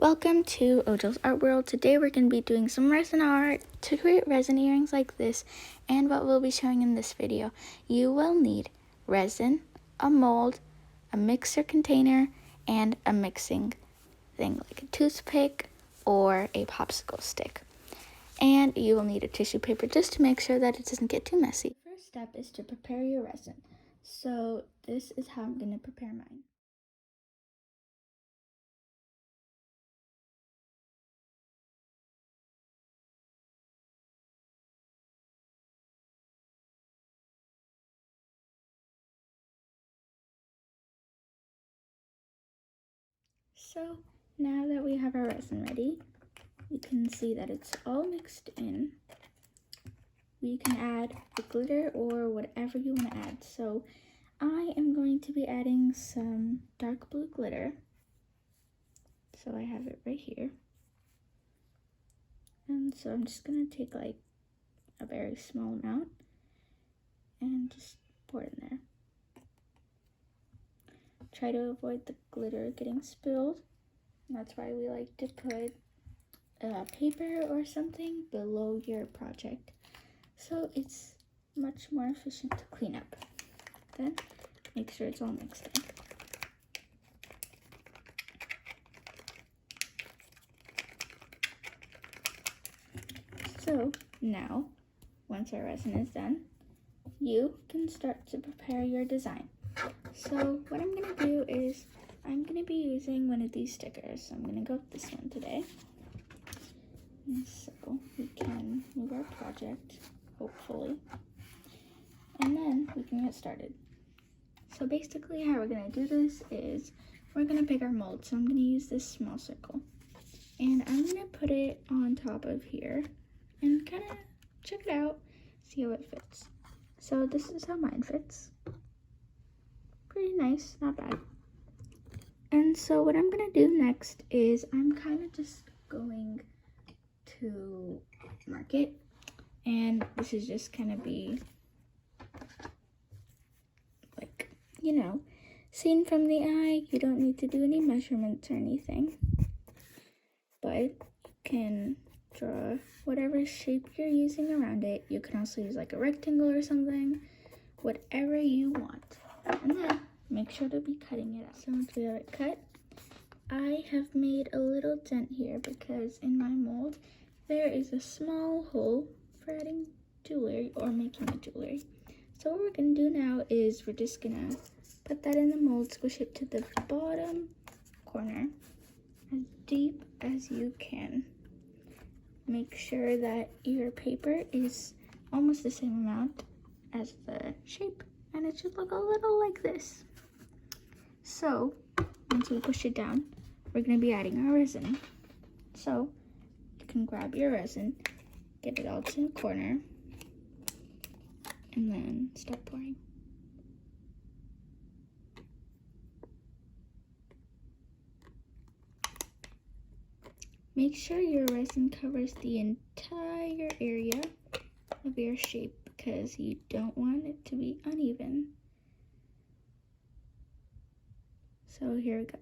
Welcome to Ojal's Art World. Today we're going to be doing some resin art to create resin earrings like this. And what we'll be showing in this video, you will need resin, a mold, a mixer container, and a mixing thing like a toothpick or a popsicle stick. And you will need a tissue paper just to make sure that it doesn't get too messy. The first step is to prepare your resin. So this is how I'm going to prepare mine. So now that we have our resin ready, you can see that it's all mixed in. You can add the glitter or whatever you want to add. So I am going to be adding some dark blue glitter. So I have it right here. And so I'm just going to take like a very small amount and just pour it in there. Try to avoid the glitter getting spilled. That's why we like to put paper or something below your project, so it's much more efficient to clean up. Then make sure it's all mixed in. So now, once our resin is done, you can start to prepare your design. So what I'm going to do is I'm going to be using one of these stickers. So I'm going to go with this one today. And so we can move our project, hopefully, and then we can get started. So basically how we're going to do this is we're going to pick our mold. So I'm going to use this small circle. And I'm going to put it on top of here and kind of check it out, see how it fits. So this is how mine fits. Pretty nice, not bad. And so what I'm going to do next is I'm kind of just going to mark it, and this is just kind of be like, you know, seen from the eye. You don't need to do any measurements or anything, but you can draw whatever shape you're using around it. You can also use like a rectangle or something, whatever you want. And then make sure to be cutting it out. So once we have it cut, I have made a little dent here because in my mold there is a small hole for adding jewelry or making a jewelry. So what we're going to do now is we're just going to put that in the mold, squish it to the bottom corner as deep as you can. Make sure that your paper is almost the same amount as the shape, and it should look a little like this. So once we push it down, we're going to be adding our resin. So you can grab your resin, get it all to the corner, and then start pouring. Make sure your resin covers the entire area of your shape because you don't want it to be uneven. So here we go.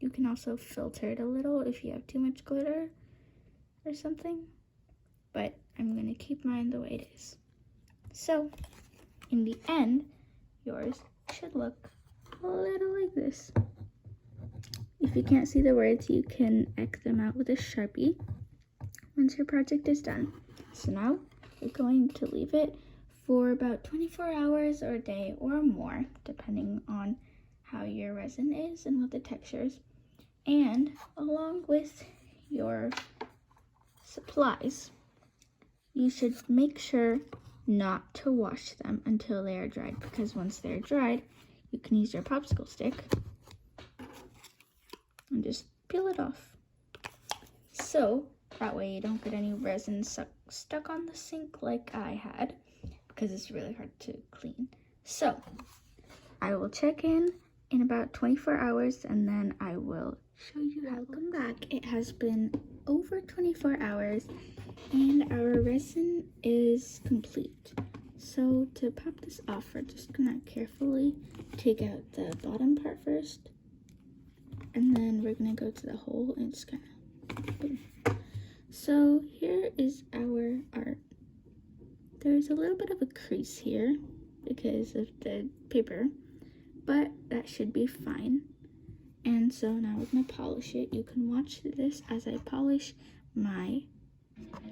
You can also filter it a little if you have too much glitter or something, but I'm going to keep mine the way it is. So in the end, yours should look a little like this. If you can't see the words, you can X them out with a Sharpie once your project is done. So now we're going to leave it for about 24 hours or a day or more, depending on how your resin is and what the texture is. And along with your supplies, you should make sure not to wash them until they are dried, because once they're dried, you can use your popsicle stick and just peel it off. So that way you don't get any resin stuck on the sink like I had, because it's really hard to clean. So I will check in about 24 hours and then I will show you how. Welcome back. It has been over 24 hours and our resin is complete. So to pop this off, we're just gonna carefully take out the bottom part first, and then we're gonna go to the hole and just kind of boom. So here is our art. There's a little bit of a crease here because of the paper, but that should be fine. And so now we're gonna polish it. You can watch this as I polish my art.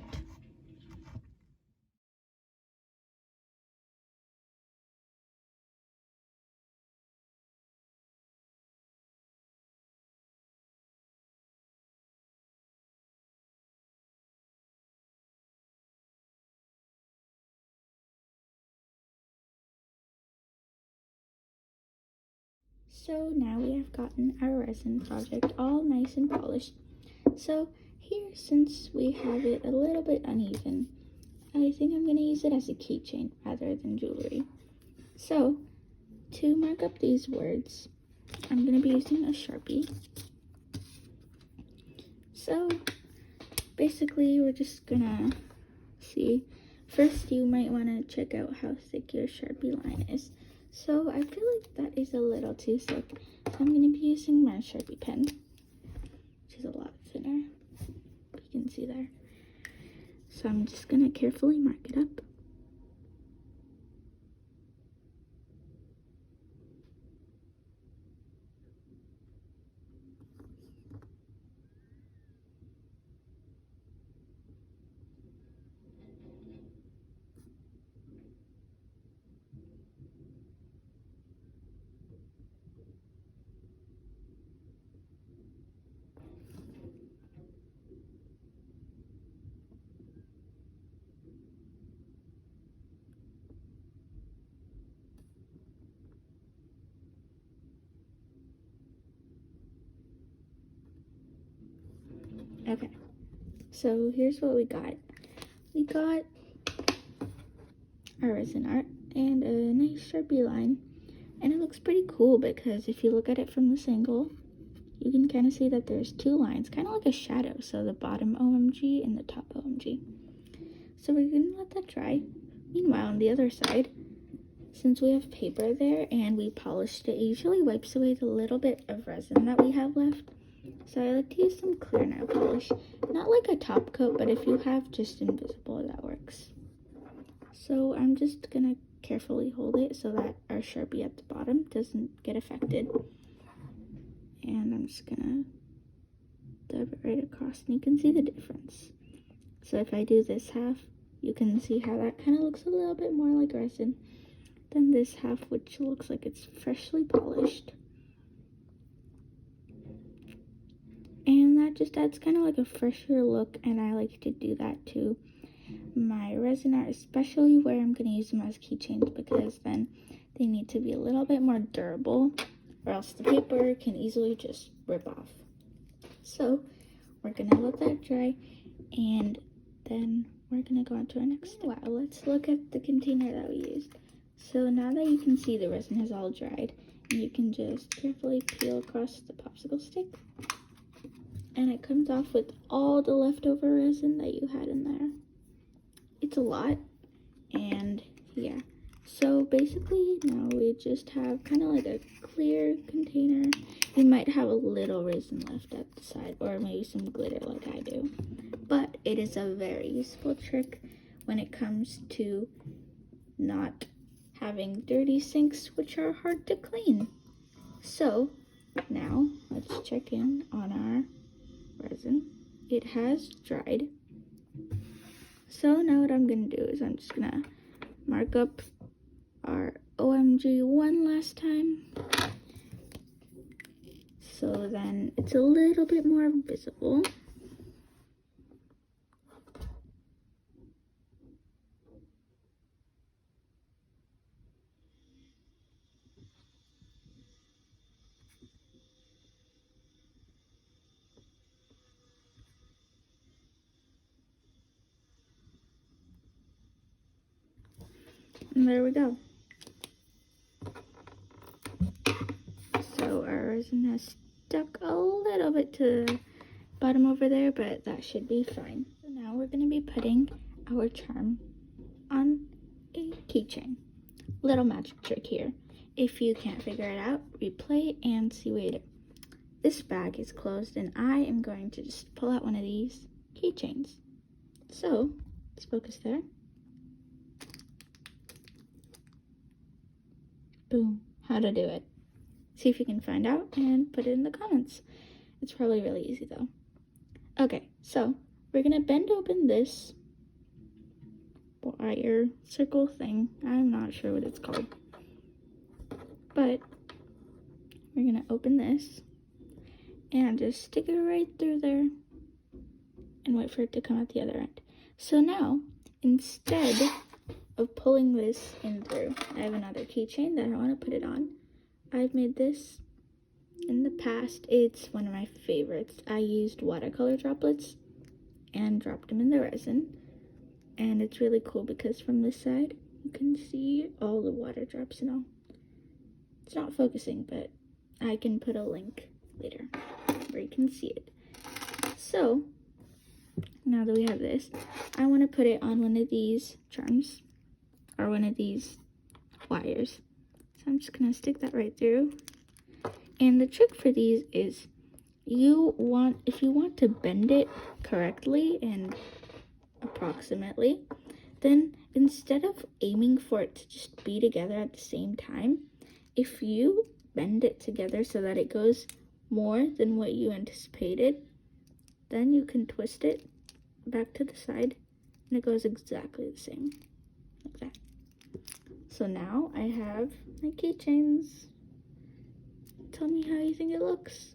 So now we have gotten our resin project all nice and polished. So here, since we have it a little bit uneven, I think I'm going to use it as a keychain rather than jewelry. So to mark up these words, I'm going to be using a Sharpie. So basically we're just going to see. First, you might want to check out how thick your Sharpie line is. So I feel like that is a little too thick. So I'm going to be using my Sharpie pen, which is a lot thinner. You can see there. So I'm just going to carefully mark it up. Okay, so here's what we got. We got our resin art and a nice Sharpie line, and it looks pretty cool because if you look at it from this angle, you can kind of see that there's two lines, kind of like a shadow, so the bottom OMG and the top OMG. So we're gonna let that dry. Meanwhile, on the other side, since we have paper there and we polished it, it usually wipes away the little bit of resin that we have left. So I like to use some clear nail polish. Not like a top coat, but if you have just invisible, that works. So I'm just gonna carefully hold it so that our Sharpie at the bottom doesn't get affected. And I'm just gonna dab it right across, and you can see the difference. So if I do this half, you can see how that kind of looks a little bit more like resin than this half, which looks like it's freshly polished. And that just adds kind of like a fresher look, and I like to do that to my resin art, especially where I'm going to use them as keychains, because then they need to be a little bit more durable, or else the paper can easily just rip off. So we're going to let that dry, and then we're going to go on to our next step. Wow, let's look at the container that we used. So now that you can see the resin has all dried, you can just carefully peel across the popsicle stick, and it comes off with all the leftover resin that you had in there. It's a lot, and yeah. So basically now we just have kind of like a clear container. You might have a little resin left at the side, or maybe some glitter like I do. But it is a very useful trick when it comes to not having dirty sinks, which are hard to clean. So now let's check in on our resin. It has dried. So now what I'm gonna do is I'm just gonna mark up our OMG one last time, so then it's a little bit more visible. And there we go. So our resin has stuck a little bit to the bottom over there, but that should be fine. So now we're going to be putting our charm on a keychain. Little magic trick here. If you can't figure it out, replay and see what you do. This bag is closed and I am going to just pull out one of these keychains. So, let's focus there. Boom. How to do it. See if you can find out and put it in the comments. It's probably really easy though. Okay, so we're gonna bend open this wire circle thing. I'm not sure what it's called. But we're gonna open this and just stick it right through there and wait for it to come out the other end. So now, instead of pulling this in through, I have another keychain that I want to put it on. I've made this in the past. It's one of my favorites. I used watercolor droplets and dropped them in the resin. And it's really cool because from this side, you can see all the water drops and all. It's not focusing, but I can put a link later where you can see it. So, now that we have this, I want to put it on one of these charms, or one of these wires. So I'm just going to stick that right through. And the trick for these is, if you want to bend it correctly and approximately, then instead of aiming for it to just be together at the same time, if you bend it together so that it goes more than what you anticipated, then you can twist it back to the side and it goes exactly the same, like that. So now I have my keychains. Tell me how you think it looks.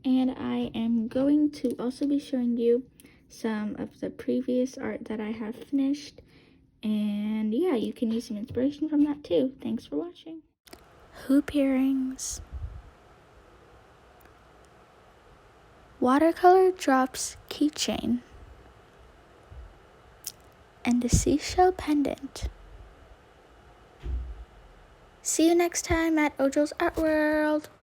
And I am going to also be showing you some of the previous art that I have finished. And yeah, you can use some inspiration from that too. Thanks for watching. Hoop earrings. Watercolor drops keychain. And a seashell pendant. See you next time at Ojal's Art World.